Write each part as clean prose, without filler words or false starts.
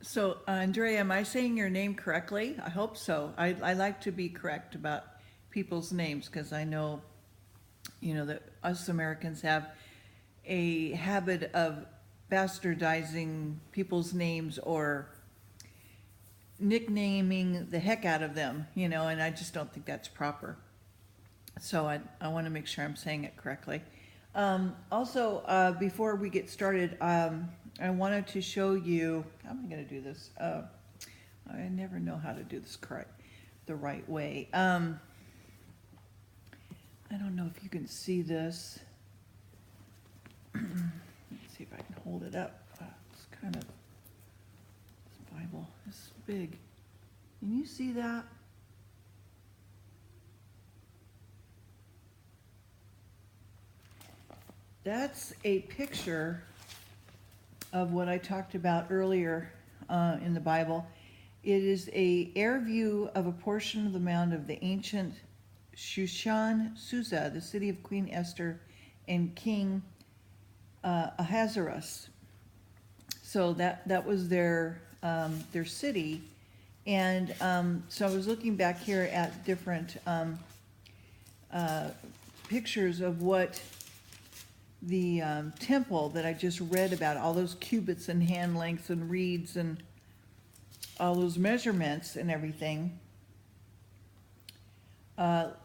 So, Andrea, am I saying your name correctly? I hope so. I like to be correct about people's names because I know, that us Americans have a habit of bastardizing people's names or nicknaming the heck out of them, and I just don't think that's proper. So I want to make sure I'm saying it correctly. Also, before we get started, I wanted to show you, how am I going to do this? I never know how to do this the right way. I don't know if you can see this. Let's see if I can hold it up. It's kind of, this Bible is big. Can you see that? That's a picture of what I talked about earlier in the Bible. It is a air view of a portion of the mound of the ancient Shushan Susa, the city of Queen Esther and King Ahasuerus. So that was their city, and so I was looking back here at different pictures of what the temple that I just read about, all those cubits and hand lengths and reeds and all those measurements and everything, what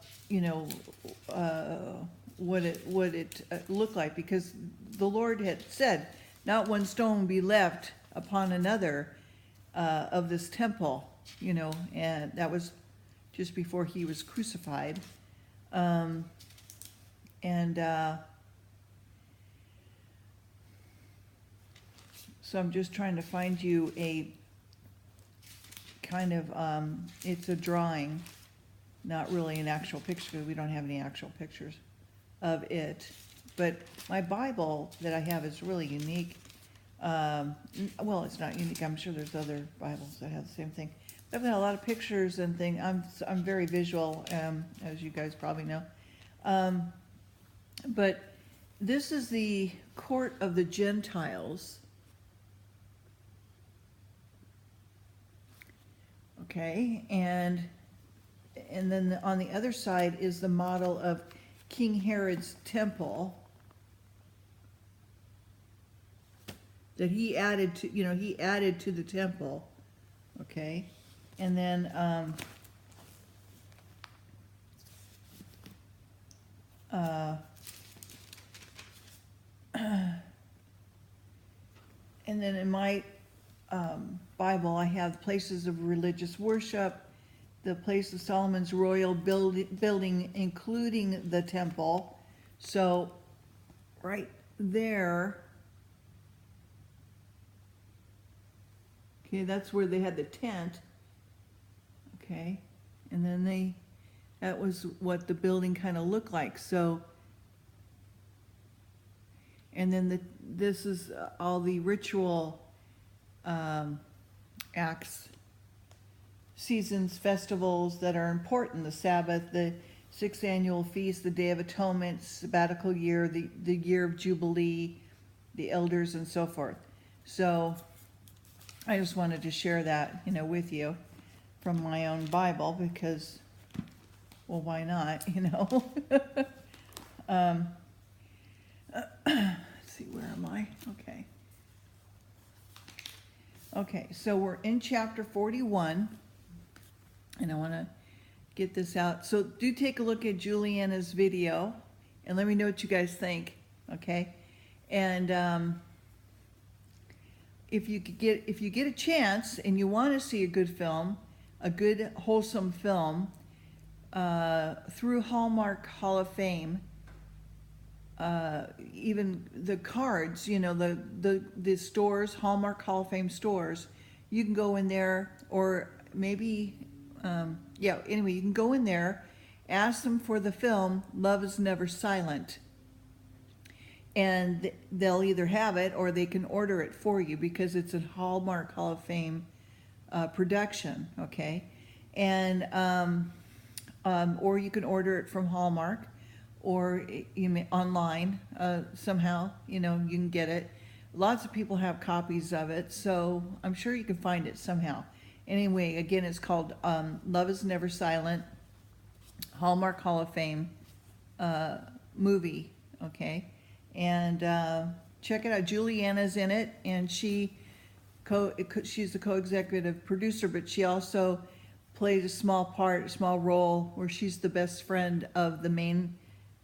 it looked like, because the Lord had said, not one stone will be left upon another of this temple, and that was just before he was crucified. So I'm just trying to find you a kind of, it's a drawing, not really an actual picture, because we don't have any actual pictures of it. But my Bible that I have is really unique. Well, it's not unique. I'm sure there's other Bibles that have the same thing. I've got a lot of pictures and things. I'm very visual, as you guys probably know. But this is the court of the Gentiles. Okay, and then on the other side is the model of King Herod's temple that he added to the temple. Okay, and then in my Bible, I have places of religious worship, the place of Solomon's royal building, including the temple. So right there, okay, that's where they had the tent. Okay, and then that was what the building kind of looked like. So, and then this is all the ritual acts, seasons, festivals that are important: the Sabbath, the sixth annual feast, the Day of Atonement, sabbatical year, the year of Jubilee, the elders, and so forth. So I just wanted to share that, with you from my own Bible, because, well, why not, Let's see, where am I? Okay, so we're in chapter 41, and I want to get this out. So do take a look at Juliana's video, and let me know what you guys think, okay? And if you get a chance and you want to see a good film, a good wholesome film, through Hallmark Hall of Fame, even the cards, the stores, Hallmark Hall of Fame stores, you can go in there, or maybe, anyway, you can go in there, ask them for the film Love is Never Silent, and they'll either have it or they can order it for you, because it's a Hallmark Hall of Fame production, okay? And or you can order it from Hallmark, or online somehow, you can get it. lots of people have copies of it, so I'm sure you can find it somehow. Anyway, again, it's called Love is Never Silent, Hallmark Hall of Fame movie, okay? And check it out. Juliana's in it, and she's the co-executive producer, but she also played a small role where she's the best friend of the main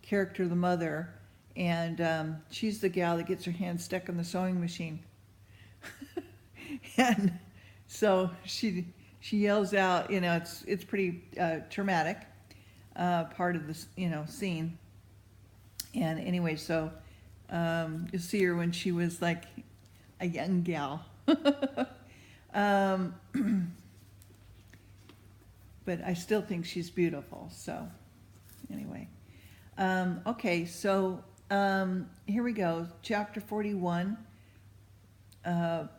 character, the mother, and she's the gal that gets her hand stuck in the sewing machine. And so she yells out, it's pretty traumatic part of this, scene. And anyway, so you'll see her when she was like a young gal. But I still think she's beautiful. So anyway, okay, so here we go. Chapter 41,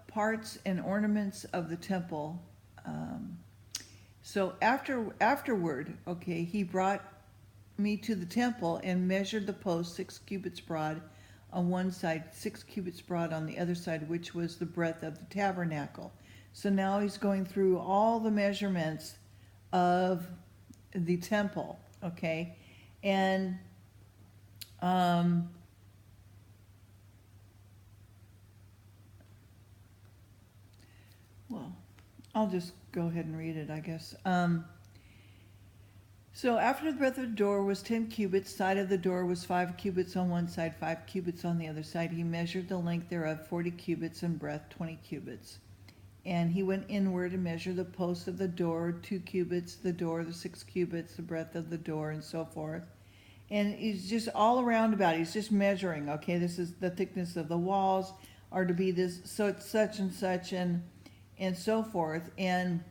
parts and ornaments of the temple. So afterward, okay, he brought me to the temple and measured the post 6 cubits broad on one side, 6 cubits broad on the other side, which was the breadth of the tabernacle. So now he's going through all the measurements of the temple, okay? And well, I'll just go ahead and read it, I guess. So after the breadth of the door was 10 cubits, side of the door was 5 cubits on one side, 5 cubits on the other side. He measured the length thereof 40 cubits and breadth 20 cubits. And he went inward and measured the posts of the door, 2 cubits, the door, the 6 cubits, the breadth of the door, and so forth. And he's just all around about it. He's just measuring, okay, this is the thickness of the walls are to be this, so it's such and such, and so forth. And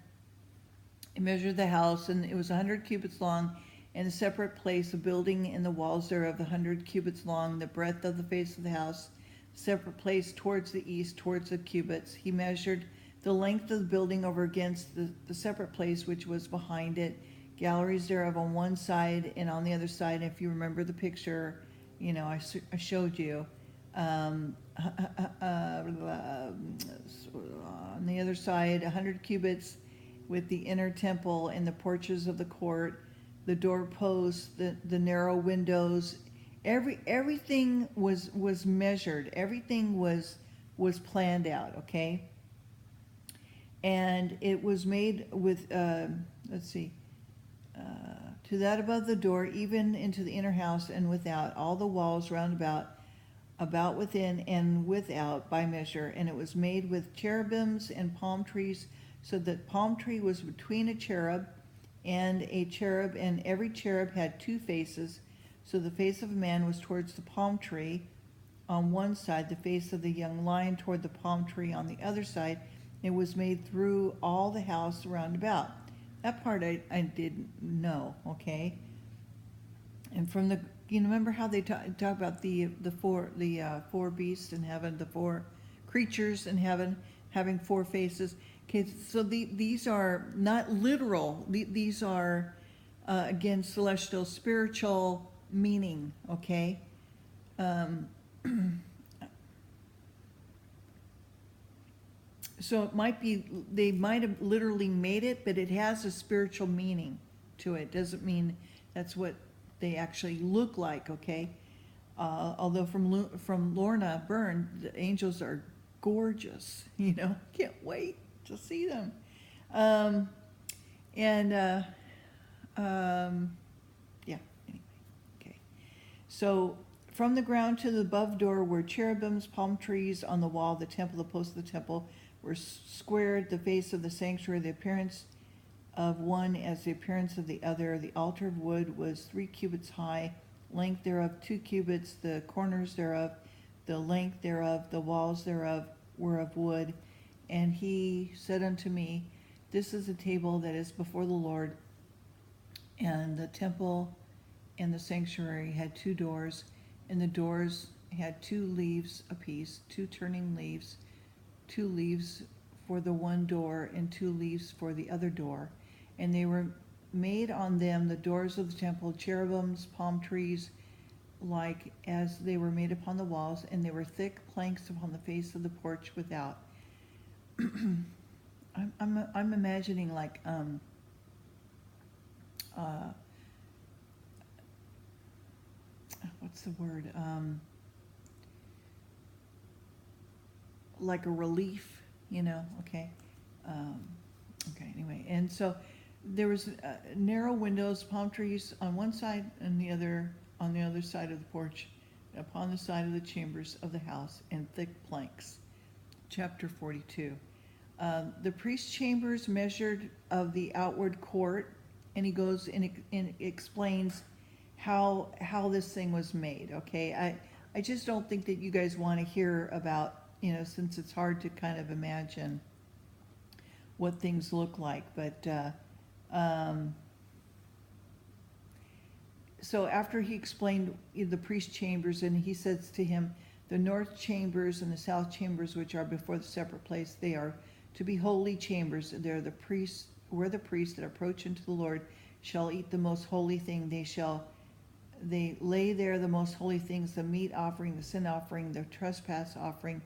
he measured the house, and it was 100 cubits long, and a separate place, a building in the walls thereof, 100 cubits long, the breadth of the face of the house, separate place towards the east, towards the cubits. He measured the length of the building over against the separate place which was behind it, galleries thereof on one side and on the other side. If you remember the picture, I showed you. On the other side, 100 cubits with the inner temple and the porches of the court, the doorposts, the narrow windows. Everything was measured. Everything was planned out, okay? And it was made with, to that above the door, even into the inner house and without, all the walls round about within and without by measure. And it was made with cherubims and palm trees, so that palm tree was between a cherub, and every cherub had 2 faces. So the face of a man was towards the palm tree on one side, the face of the young lion toward the palm tree on the other side. It was made through all the house round about. That part I didn't know, okay? And from the, remember how they talk about the four beasts in heaven, the 4 creatures in heaven having 4 faces. Okay, so these are not literal. These are, again, celestial, spiritual meaning, okay? So it might be, they might have literally made it, but it has a spiritual meaning to it. Doesn't mean that's what they actually look like, okay? Although from Lorna, Byrne, the angels are gorgeous, can't wait to see them. Yeah, anyway, okay. So from the ground to the above door were cherubims, palm trees on the wall, the temple, the posts of the temple were squared, the face of the sanctuary, the appearance of one as the appearance of the other. The altar of wood was 3 cubits high, length thereof 2 cubits, the corners thereof, the length thereof, the walls thereof were of wood. And he said unto me, this is a table that is before the Lord. And the temple and the sanctuary had 2 doors, and the doors had 2 leaves apiece, 2 turning leaves, 2 leaves for the one door and 2 leaves for the other door. And they were made on them, the doors of the temple, cherubims, palm trees, like as they were made upon the walls, and they were thick planks upon the face of the porch without. I'm imagining like what's the word, like a relief, okay. Okay, anyway, and so there was narrow windows, palm trees on one side and the other on the other side of the porch, upon the side of the chambers of the house, and thick planks. Chapter 42. The priest's chambers measured of the outward court, and he goes and explains how this thing was made. Okay, I just don't think that you guys want to hear about, since it's hard to kind of imagine what things look like. But so after he explained the priest's chambers, and he says to him, the north chambers and the south chambers, which are before the separate place, they are to be holy chambers. They're the priests, where the priests that approach unto the Lord shall eat the most holy thing. They lay there the most holy things, the meat offering, the sin offering, the trespass offering,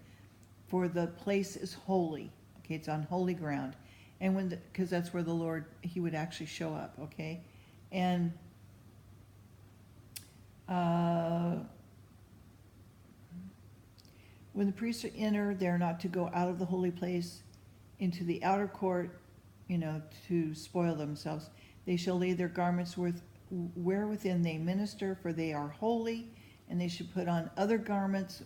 for the place is holy. Okay, it's on holy ground. And because that's where the Lord, he would actually show up, okay? And when the priests enter, they're not to go out of the holy place into the outer court, to spoil themselves. They shall lay their garments wherewithin they minister, for they are holy, and they should put on other garments,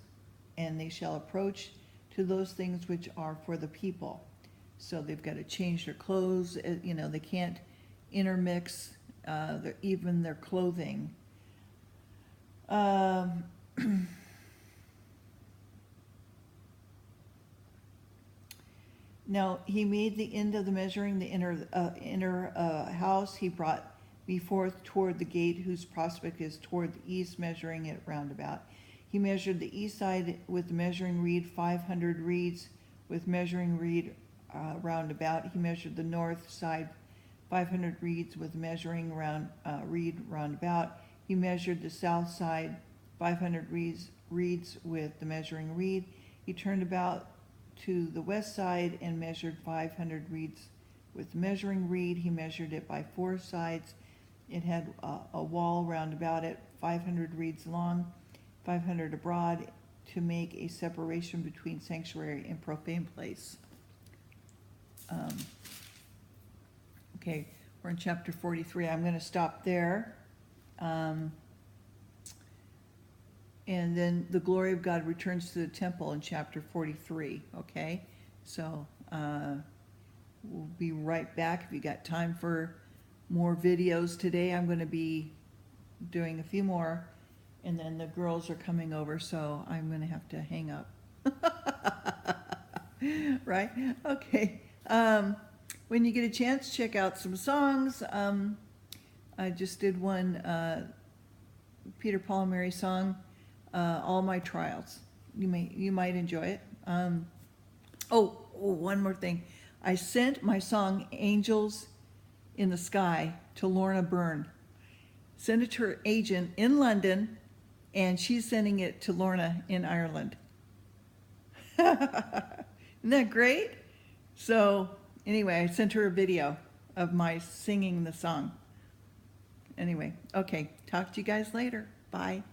and they shall approach to those things which are for the people. So they've got to change their clothes, they can't intermix even their clothing. Now he made the end of the measuring, the inner house. He brought me forth toward the gate, whose prospect is toward the east, measuring it round about. He measured the east side with the measuring reed, 500 reeds with measuring reed round about. He measured the north side, 500 reeds with measuring reed round about. He measured the south side, 500 reeds with the measuring reed. He turned about to the west side and measured 500 reeds with measuring reed. He measured it by 4 sides. It had a wall round about it, 500 reeds long, 500 abroad, to make a separation between sanctuary and profane place. Okay, we're in chapter 43. I'm going to stop there. And then the glory of God returns to the temple in chapter 43, okay? So we'll be right back. If you got time for more videos today, I'm going to be doing a few more, and then the girls are coming over, so I'm going to have to hang up. Right? Okay. When you get a chance, check out some songs. I just did one Peter, Paul, and Mary song, All My Trials. You might enjoy it. One more thing. I sent my song Angels in the Sky to Lorna Byrne. Sent it to her agent in London, and she's sending it to Lorna in Ireland. Isn't that great? So anyway, I sent her a video of my singing the song. Anyway, okay, talk to you guys later. Bye.